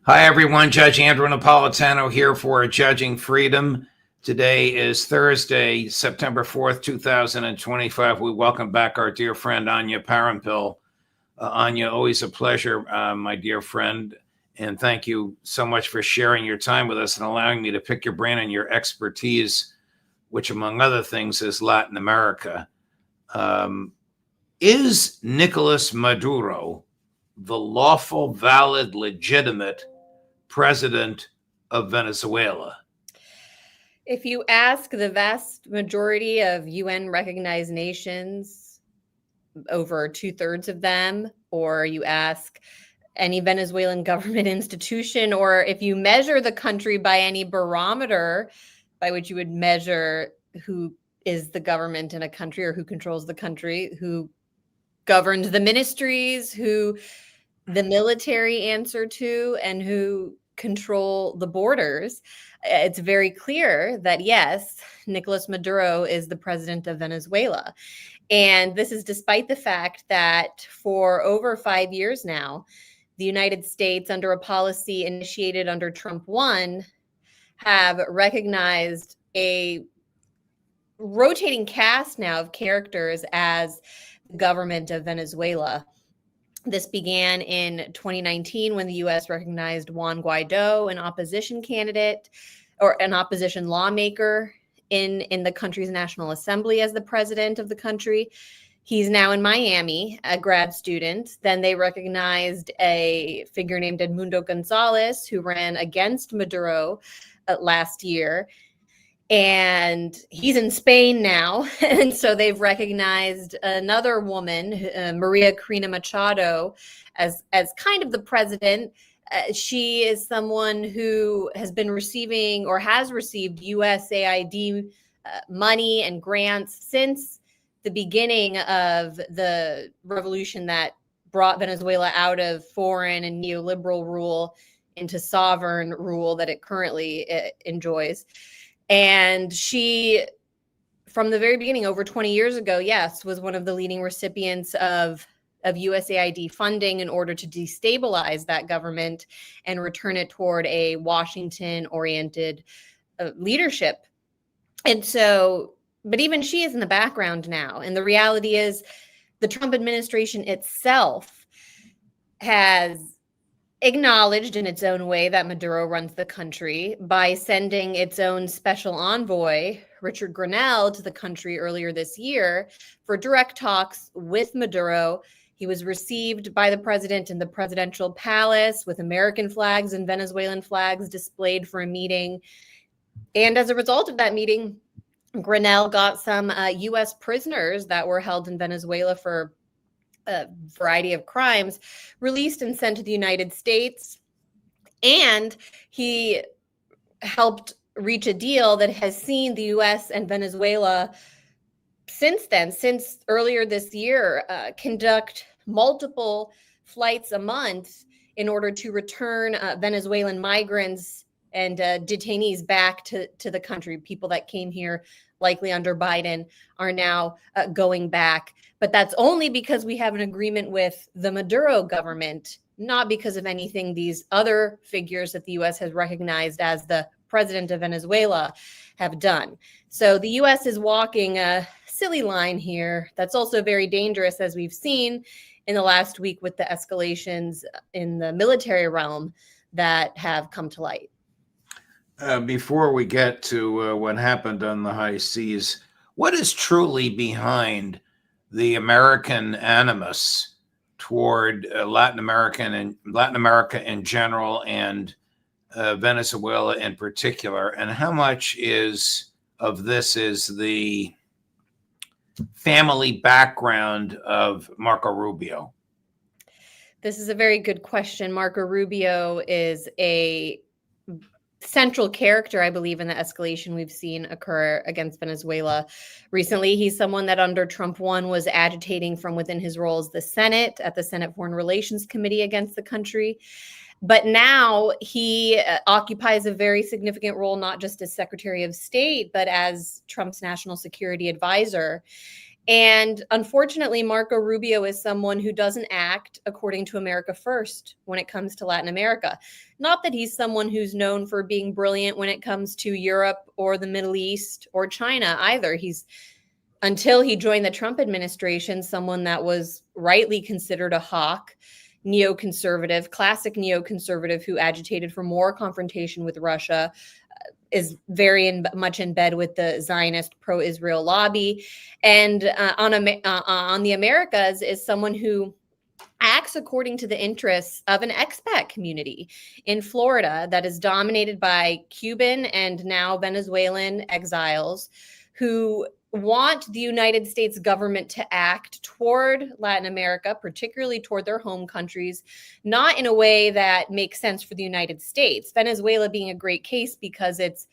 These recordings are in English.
Hi, everyone. Judge Andrew Napolitano here for Judging Freedom. Today is Thursday, September 4th, 2025. We welcome back our dear friend, Anya Parampil. Anya, always a pleasure, my dear friend. And thank you so much for sharing your time with us and allowing me to pick your brain and your expertise, which, among other things, is Latin America. Is Nicolas Maduro the lawful, valid, legitimate president of Venezuela? If you ask the vast majority of UN recognized nations, over 2/3 of them, or you ask any Venezuelan government institution, or if you measure the country by any barometer by which you would measure who is the government in a country or who controls the country, who governs the ministries, who the military answer to, and who control the borders, it's very clear that, yes, Nicolas Maduro is the president of Venezuela. And this is despite the fact that for over 5 years now, the United States, under a policy initiated under Trump 1, have recognized a rotating cast now of characters as the government of Venezuela. This began in 2019 when the U.S. recognized Juan Guaido, an opposition candidate or an opposition lawmaker in the country's National Assembly, as the president of the country. He's now in Miami, a grad student. Then they recognized a figure named Edmundo Gonzalez, who ran against Maduro last year. And he's in Spain now. And so they've recognized another woman, Maria Corina Machado, as kind of the president. She is someone who has been receiving or has received USAID money and grants since the beginning of the revolution that brought Venezuela out of foreign and neoliberal rule into sovereign rule that it currently enjoys. And she, from the very beginning, over 20 years ago, yes, was one of the leading recipients of USAID funding in order to destabilize that government and return it toward a Washington-oriented leadership. And so, but even she is in the background now. And the reality is the Trump administration itself has acknowledged in its own way that Maduro runs the country by sending its own special envoy, Richard Grenell, to the country earlier this year for direct talks with Maduro. He was received by the president in the presidential palace with American flags and Venezuelan flags displayed for a meeting. And as a result of that meeting, Grenell got some U.S. prisoners that were held in Venezuela for a variety of crimes released and sent to the United States. And he helped reach a deal that has seen the U.S. and Venezuela since then, since earlier this year, conduct multiple flights a month in order to return Venezuelan migrants and detainees back to the country. People that came here likely under Biden are now going back. But that's only because we have an agreement with the Maduro government, not because of anything these other figures that the U.S. has recognized as the president of Venezuela have done. So the U.S. is walking a silly line here that's also very dangerous, as we've seen in the last week with the escalations in the military realm that have come to light. Before we get to what happened on the high seas, what is truly behind the American animus toward Latin America in general and Venezuela in particular, and how much of this is the family background of Marco Rubio? This is a very good question. Marco Rubio is a central character, I believe, in the escalation we've seen occur against Venezuela recently. He's someone that under Trump 1 was agitating from within his role as the Senate at the Senate Foreign Relations Committee against the country. But now he occupies a very significant role, not just as Secretary of State, but as Trump's national security advisor. And unfortunately, Marco Rubio is someone who doesn't act according to America first when it comes to Latin America. Not that he's someone who's known for being brilliant when it comes to Europe or the Middle East or China either. He's, until he joined the Trump administration, someone that was rightly considered a hawk, neoconservative, classic neoconservative who agitated for more confrontation with Russia, is very much in bed with the Zionist pro-Israel lobby. And on the Americas is someone who acts according to the interests of an expat community in Florida that is dominated by Cuban and now Venezuelan exiles who want the United States government to act toward Latin America, particularly toward their home countries, not in a way that makes sense for the United States. Venezuela being a great case because it's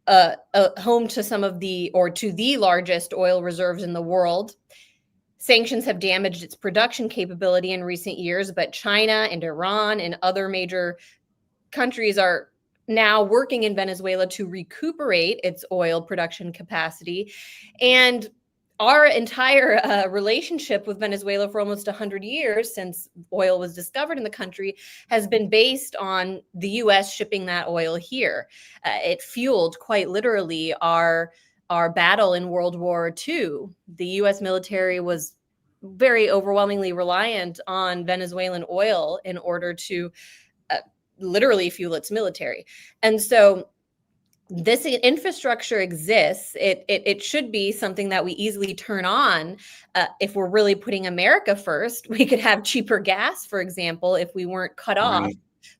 a home to some of the, or to the largest oil reserves in the world. Sanctions have damaged its production capability in recent years, but China and Iran and other major countries are now working in Venezuela to recuperate its oil production capacity. And our entire relationship with Venezuela for almost 100 years since oil was discovered in the country has been based on the U.S. shipping that oil here. It fueled quite literally our battle in World War II. The U.S. military was very overwhelmingly reliant on Venezuelan oil in order to literally fuel its military. And so this infrastructure exists. It should be something that we easily turn on. If we're really putting America first, we could have cheaper gas, for example, if we weren't cut off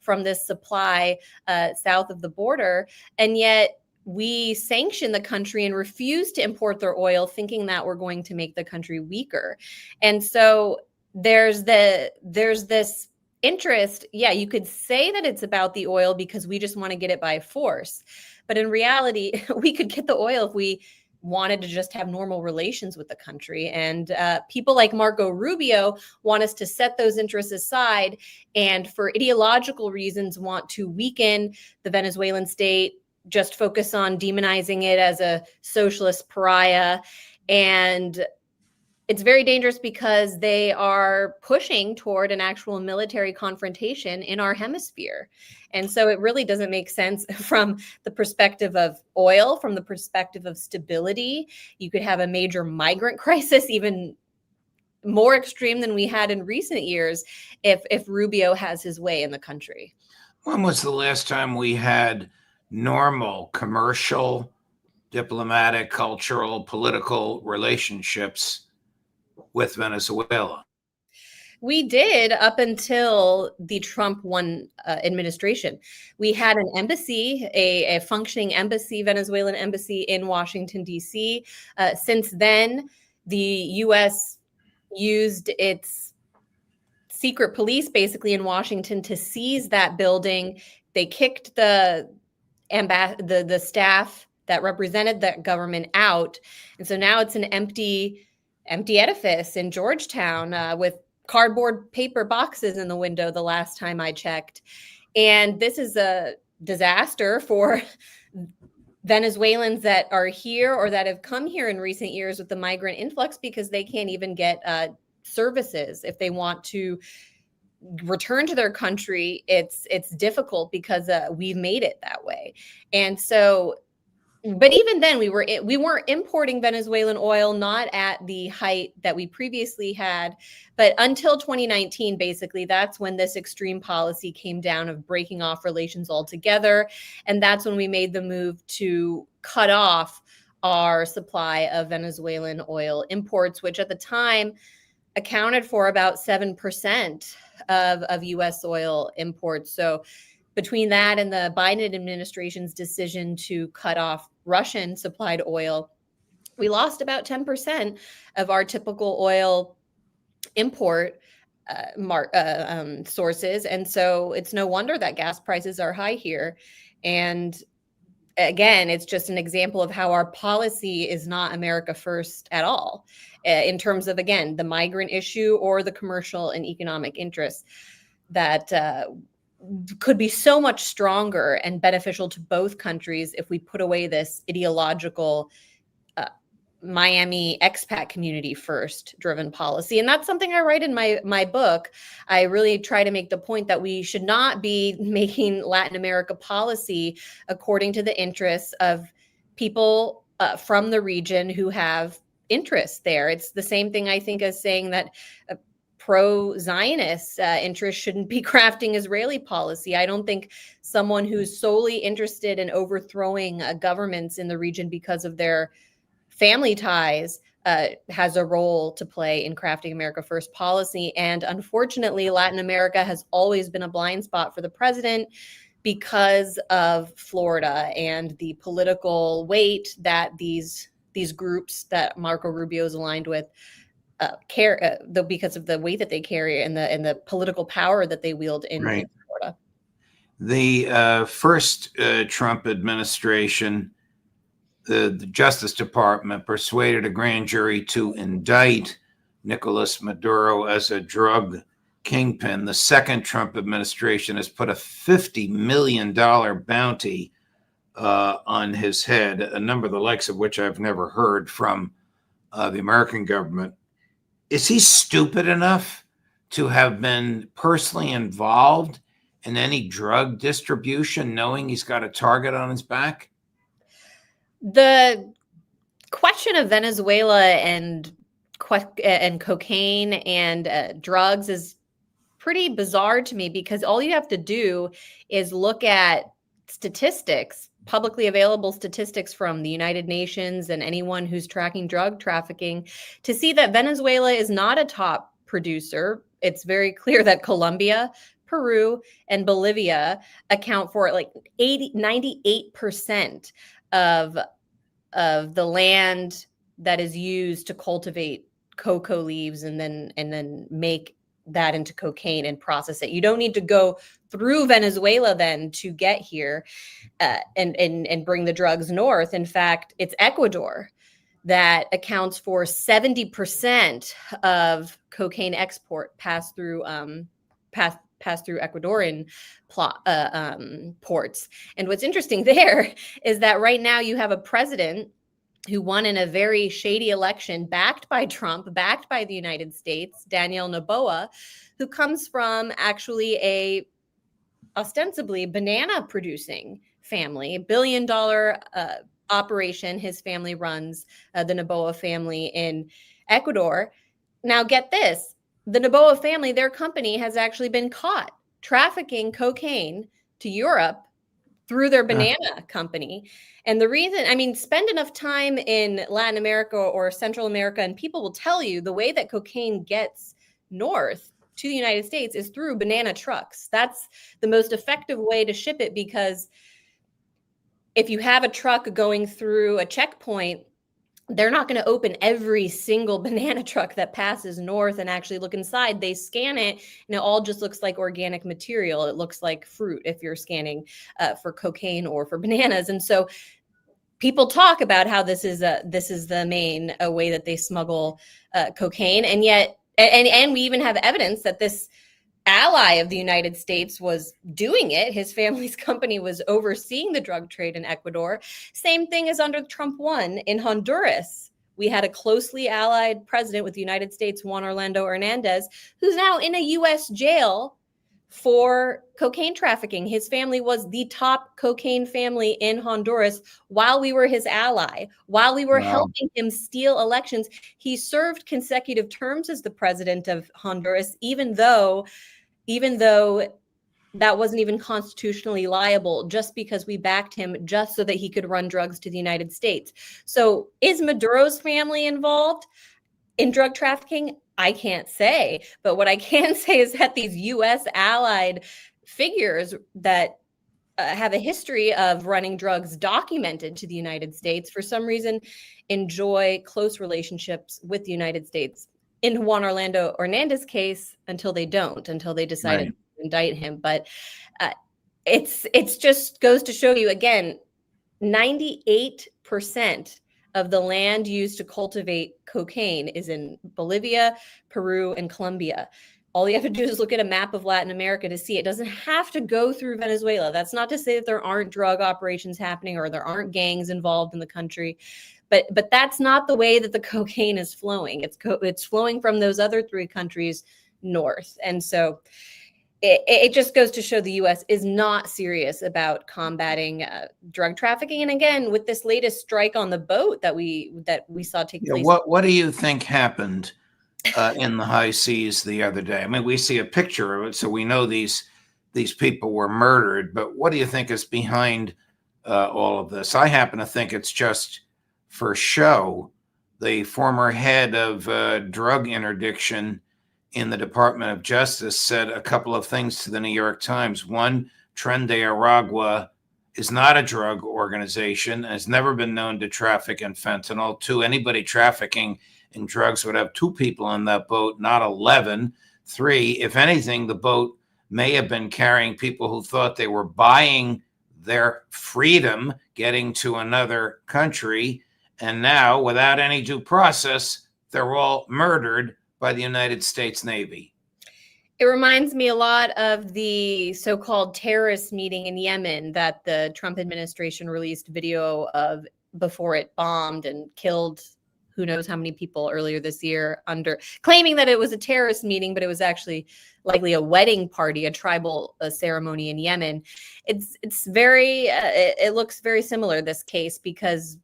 from this supply south of the border. And yet we sanction the country and refuse to import their oil, thinking that we're going to make the country weaker. And so there's this interest. Yeah, you could say that it's about the oil because we just want to get it by force. But in reality, we could get the oil if we wanted to just have normal relations with the country. And people like Marco Rubio want us to set those interests aside and for ideological reasons want to weaken the Venezuelan state, just focus on demonizing it as a socialist pariah. And it's very dangerous because they are pushing toward an actual military confrontation in our hemisphere. And so it really doesn't make sense from the perspective of oil, from the perspective of stability. You could have a major migrant crisis, even more extreme than we had in recent years, if Rubio has his way in the country. When was the last time we had normal commercial, diplomatic, cultural, political relationships with Venezuela? We did up until the Trump one administration. We had an embassy, a functioning embassy, Venezuelan embassy in Washington, D.C. Since then, the U.S. used its secret police basically in Washington to seize that building. They kicked the staff that represented that government out. And so now it's an empty edifice in Georgetown with cardboard paper boxes in the window the last time I checked. And this is a disaster for Venezuelans that are here or that have come here in recent years with the migrant influx because they can't even get services if they want to return to their country. It's difficult because we've made it that way. And so, but even then we weren't importing Venezuelan oil, not at the height that we previously had, but until 2019, basically, that's when this extreme policy came down of breaking off relations altogether. And that's when we made the move to cut off our supply of Venezuelan oil imports, which at the time accounted for about 7% of U.S. oil imports. So between that and the Biden administration's decision to cut off Russian supplied oil, we lost about 10% of our typical oil import sources. And so it's no wonder that gas prices are high here. And again, it's just an example of how our policy is not America first at all in terms of, again, the migrant issue or the commercial and economic interests that could be so much stronger and beneficial to both countries if we put away this ideological Miami expat community first driven policy. And that's something I write in my book. I really try to make the point that we should not be making Latin America policy according to the interests of people from the region who have interests there. It's the same thing, I think, as saying that pro-Zionist interests shouldn't be crafting Israeli policy. I don't think someone who's solely interested in overthrowing governments in the region because of their family ties has a role to play in crafting America First policy. And unfortunately, Latin America has always been a blind spot for the president because of Florida and the political weight that these groups that Marco Rubio is aligned with because of the weight that they carry and the political power that they wield in Florida. The first Trump administration, the Justice Department persuaded a grand jury to indict Nicolas Maduro as a drug kingpin. The second Trump administration has put a $50 million bounty on his head, a number the likes of which I've never heard from the American government. Is he stupid enough to have been personally involved in any drug distribution, knowing he's got a target on his back? The question of Venezuela and cocaine and drugs is pretty bizarre to me, because all you have to do is look at statistics, publicly available statistics from the United Nations and anyone who's tracking drug trafficking, to see that Venezuela is not a top producer. It's very clear that Colombia, Peru, and Bolivia account for like 98% of the land that is used to cultivate cocoa leaves and then make that into cocaine and process it. You don't need to go through Venezuela then to get here and bring the drugs north. In fact, it's Ecuador that accounts for 70% of cocaine export pass through Ecuadorian ports. And what's interesting there is that right now you have a president who won in a very shady election, backed by Trump, backed by the United States, Daniel Noboa, who comes from actually a ostensibly banana producing family, $1 billion operation. His family runs the Noboa family in Ecuador. Now get this, the Noboa family, their company has actually been caught trafficking cocaine to Europe through their banana company. And the reason, I mean, spend enough time in Latin America or Central America, and people will tell you the way that cocaine gets north to the United States is through banana trucks. That's the most effective way to ship it, because if you have a truck going through a checkpoint, they're not going to open every single banana truck that passes north and actually look inside. They scan it, and it all just looks like organic material. It looks like fruit if you're scanning for cocaine or for bananas. And so people talk about how this is the main way that they smuggle cocaine, and yet, and we even have evidence that this ally of the United States was doing it. His family's company was overseeing the drug trade in Ecuador. Same thing as under Trump 1 in Honduras. We had a closely allied president with the United States, Juan Orlando Hernandez, who's now in a U.S. jail for cocaine trafficking. His family was the top cocaine family in Honduras while we were his ally, while we were helping him steal elections. He served consecutive terms as the president of Honduras, even though that wasn't even constitutionally liable, just because we backed him just so that he could run drugs to the United States. So is Maduro's family involved in drug trafficking? I can't say. But what I can say is that these U.S. allied figures that have a history of running drugs documented to the United States, for some reason, enjoy close relationships with the United States. In Juan Orlando Hernandez's case, until they decided to indict him. But it's just goes to show you again, 98% of the land used to cultivate cocaine is in Bolivia, Peru, and Colombia. All you have to do is look at a map of Latin America to see it doesn't have to go through Venezuela. That's not to say that there aren't drug operations happening or there aren't gangs involved in the country, But that's not the way that the cocaine is flowing. It's flowing from those other 3 countries north. And so it just goes to show the U.S. is not serious about combating drug trafficking. And again, with this latest strike on the boat that we saw take place. What do you think happened in the high seas the other day? I mean, we see a picture of it, so we know these people were murdered. But what do you think is behind all of this? I happen to think it's just for show. The former head of drug interdiction in the Department of Justice said a couple of things to the New York Times. One, Tren de Aragua is not a drug organization, has never been known to traffic in fentanyl. 2, anybody trafficking in drugs would have 2 people on that boat, not 11. 3, if anything, the boat may have been carrying people who thought they were buying their freedom, getting to another country. And now, without any due process, they're all murdered by the United States Navy. It reminds me a lot of the so-called terrorist meeting in Yemen that the Trump administration released video of before it bombed and killed who knows how many people earlier this year, under claiming that it was a terrorist meeting, but it was actually likely a wedding party, a tribal ceremony in Yemen. It's very, it looks very similar, this case, because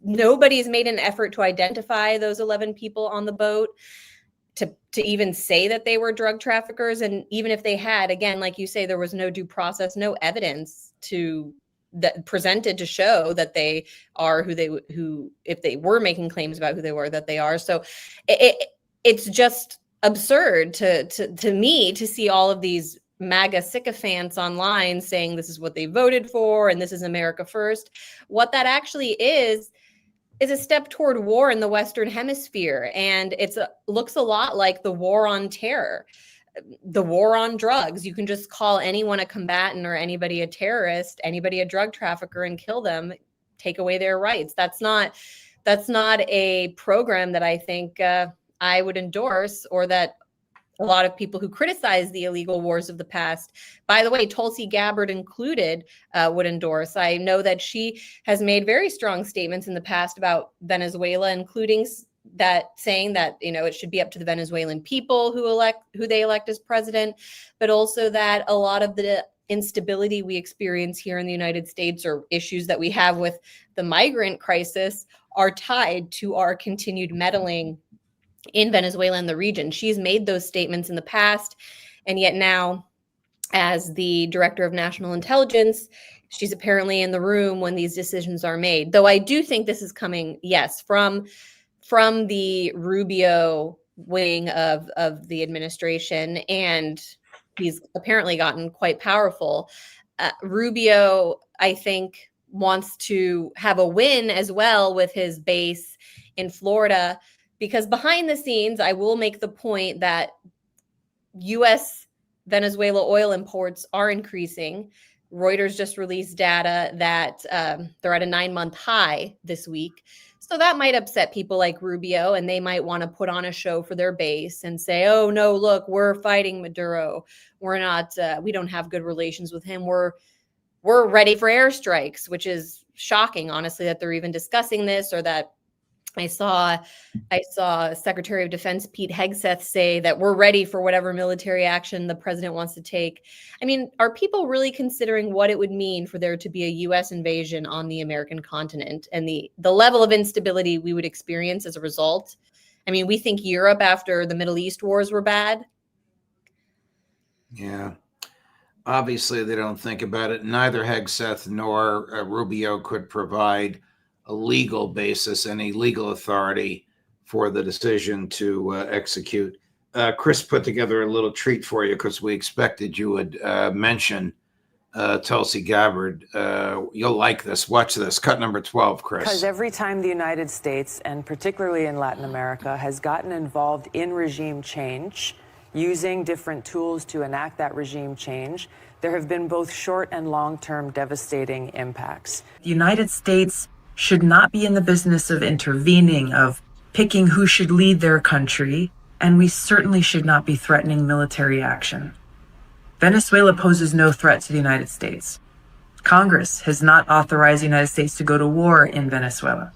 nobody's made an effort to identify those 11 people on the boat, to even say that they were drug traffickers. And even if they had, again, like you say, there was no due process, no evidence that presented to show that they are who if they were making claims about who they were, that they are. So it's just absurd to me to see all of these MAGA sycophants online saying this is what they voted for and this is America first. What that actually is a step toward war in the Western Hemisphere. And looks a lot like the war on terror, the war on drugs. You can just call anyone a combatant or anybody a terrorist, anybody a drug trafficker, and kill them, take away their rights. That's not a program that I think I would endorse, or that a lot of people who criticize the illegal wars of the past, by the way, Tulsi Gabbard included, would endorse. I know that she has made very strong statements in the past about Venezuela, including saying that, it should be up to the Venezuelan people who they elect as president, but also that a lot of the instability we experience here in the United States, or issues that we have with the migrant crisis, are tied to our continued meddling in Venezuela and the region. She's made those statements in the past, and yet now, as the director of national intelligence, she's apparently in the room when these decisions are made. Though I do think this is coming, yes, from the Rubio wing of the administration, and he's apparently gotten quite powerful. Rubio, I think, wants to have a win as well with his base in Florida, because behind the scenes, I will make the point that U.S. Venezuela oil imports are increasing. Reuters just released data that they're at a 9-month high this week. So that might upset people like Rubio, and they might want to put on a show for their base and say, oh, no, look, we're fighting Maduro. We're not, we don't have good relations with him. We're ready for airstrikes, which is shocking, honestly, that they're even discussing this, or that I saw Secretary of Defense Pete Hegseth say that we're ready for whatever military action the president wants to take. I mean, are people really considering what it would mean for there to be a U.S. invasion on the American continent, and the level of instability we would experience as a result? I mean, we think Europe after the Middle East wars were bad. Yeah. Obviously, they don't think about it. Neither Hegseth nor Rubio could provide a legal basis, any legal authority for the decision to execute. Chris put together a little treat for you because we expected you would mention Tulsi Gabbard. You'll like this. Watch this. Cut number 12, Chris. Because every time the United States, and particularly in Latin America, has gotten involved in regime change, using different tools to enact that regime change, there have been both short and long-term devastating impacts. The United States should not be in the business of intervening, of picking who should lead their country, and we certainly should not be threatening military action. Venezuela poses no threat to the United States. Congress has not authorized the United States to go to war in Venezuela.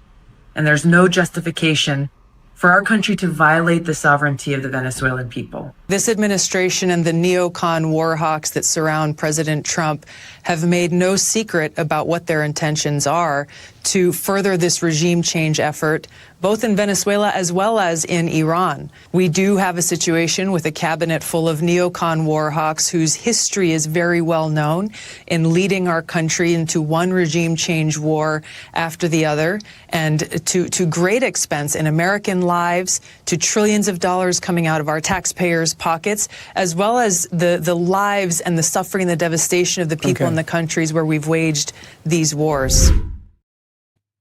and there's no justification for our country to violate the sovereignty of the Venezuelan people. This administration and the neocon war hawks that surround President Trump have made no secret about what their intentions are to further this regime change effort, both in Venezuela as well as in Iran. We do have a situation with a cabinet full of neocon war hawks whose history is very well known in leading our country into one regime change war after the other, and to great expense in American lives, to trillions of dollars coming out of our taxpayers' pockets, as well as the lives and the suffering and the devastation of the people in the countries where we've waged these wars.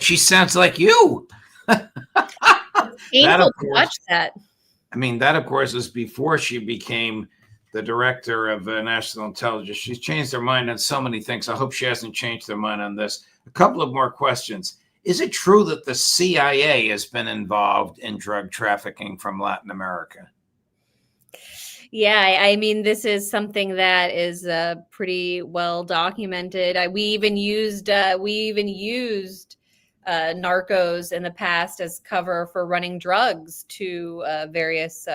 She sounds like you. Painful to watch that. I mean, that, of course, is before she became the director of national intelligence. She's changed her mind on so many things. I hope she hasn't changed her mind on this. A couple of more questions. Is it true that the CIA has been involved in drug trafficking from Latin America? Yeah, I mean, this is something that is pretty well documented. We even used narcos in the past as cover for running drugs to various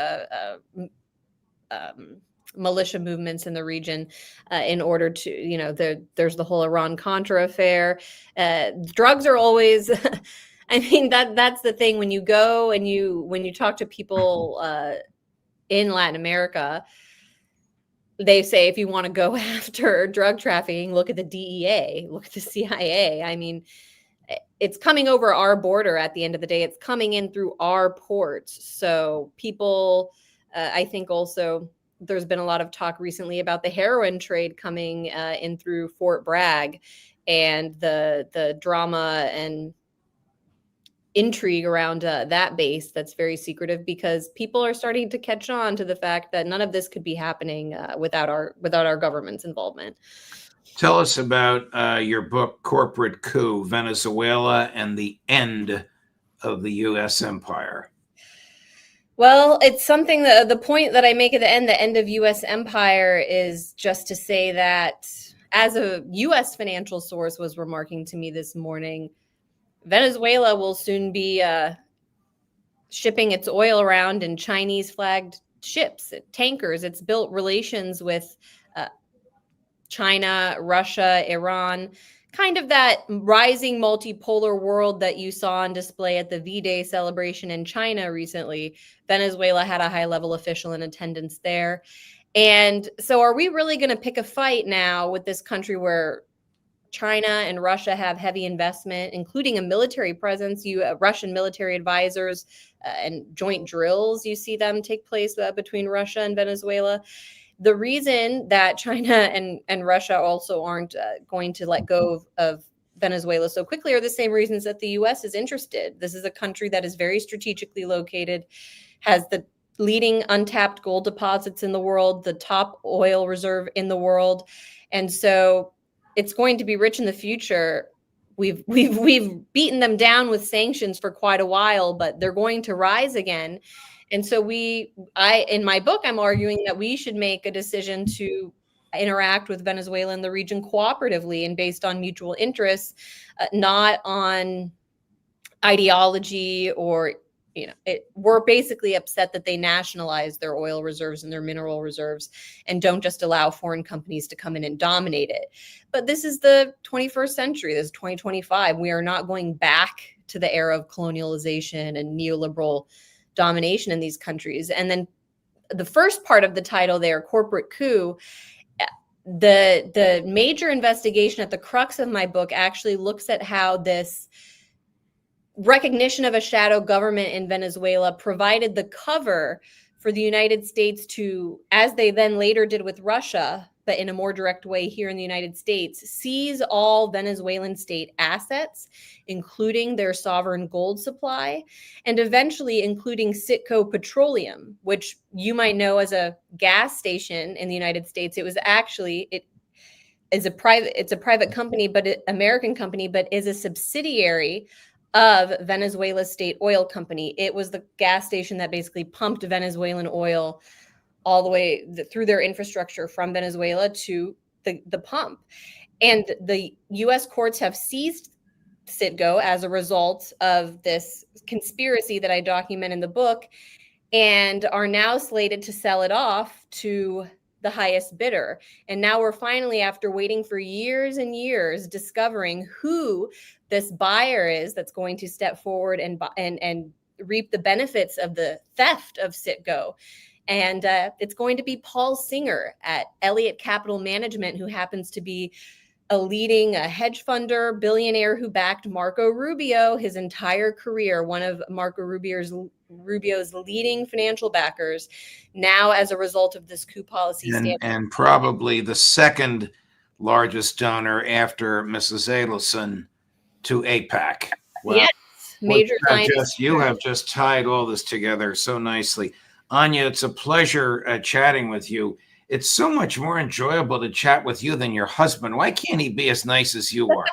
militia movements in the region in order to, there's the whole Iran-Contra affair. Drugs are always, I mean, that's the thing. When you go and when you talk to people in Latin America, they say, if you want to go after drug trafficking, look at the DEA, look at the CIA. I mean, it's coming over our border at the end of the day. It's coming in through our ports. So people, I think also there's been a lot of talk recently about the heroin trade coming in through Fort Bragg, and the drama and intrigue around that base that's very secretive, because people are starting to catch on to the fact that none of this could be happening without our government's involvement. Tell us about your book, Corporate Coup, Venezuela and the End of the U.S. Empire. Well, it's something that the point that I make at the end of U.S. empire is just to say that, as a U.S. financial source was remarking to me this morning, Venezuela will soon be shipping its oil around in Chinese flagged ships, tankers. It's built relations with China, Russia, Iran, kind of that rising multipolar world that you saw on display at the V-Day celebration in China recently. Venezuela had a high-level official in attendance there. And so are we really going to pick a fight now with this country where China and Russia have heavy investment, including a military presence? Russian military advisors and joint drills, you see them take place between Russia and Venezuela. The reason that China and Russia also aren't going to let go of Venezuela so quickly are the same reasons that the U.S. is interested. This is a country that is very strategically located, has the leading untapped gold deposits in the world, the top oil reserve in the world. And so it's going to be rich in the future. We've beaten them down with sanctions for quite a while, but they're going to rise again. And so in my book, I'm arguing that we should make a decision to interact with Venezuela and the region cooperatively and based on mutual interests, not on ideology or, we're basically upset that they nationalize their oil reserves and their mineral reserves and don't just allow foreign companies to come in and dominate it. But this is the 21st century. This is 2025. We are not going back to the era of colonialization and neoliberal domination in these countries. And then the first part of the title there, Corporate Coup, the major investigation at the crux of my book actually looks at how this recognition of a shadow government in Venezuela provided the cover for the United States to, as they then later did with Russia, but in a more direct way here in the United States, seize all Venezuelan state assets, including their sovereign gold supply, and eventually including Citgo Petroleum, which you might know as a gas station in the United States. It's a private company, but American company, but is a subsidiary of Venezuela's state oil company. It was the gas station that basically pumped Venezuelan oil all the way through their infrastructure from Venezuela to the pump. And the U.S. courts have seized Citgo as a result of this conspiracy that I document in the book, and are now slated to sell it off to the highest bidder. And now we're finally, after waiting for years and years, discovering who this buyer is that's going to step forward and reap the benefits of the theft of Citgo. And it's going to be Paul Singer at Elliott Capital Management, who happens to be a leading hedge funder, billionaire who backed Marco Rubio his entire career, one of Marco Rubio's leading financial backers, now as a result of this coup policy. And probably the second largest donor after Mrs. Adelson to AIPAC. Well, yes, major you have just tied all this together so nicely. Anya, it's a pleasure chatting with you. It's so much more enjoyable to chat with you than your husband. Why can't he be as nice as you are?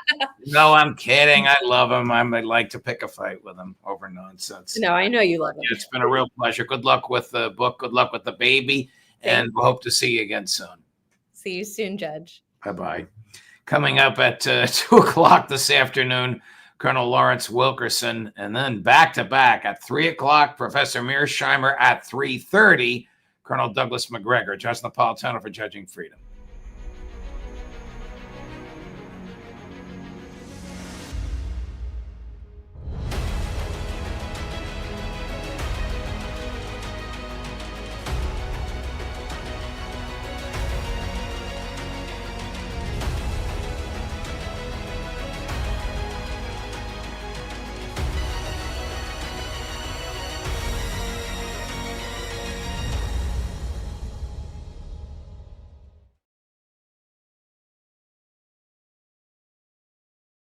No, I'm kidding. I love him. I might like to pick a fight with him over nonsense. No, I know you love him. It's been a real pleasure. Good luck with the book. Good luck with the baby. And we'll hope to see you again soon. See you soon, Judge. Bye-bye. Coming up at 2 o'clock this afternoon, Colonel Lawrence Wilkerson, and then back-to-back at 3 o'clock, Professor Mearsheimer at 3:30, Colonel Douglas McGregor, Judge Napolitano for Judging Freedom.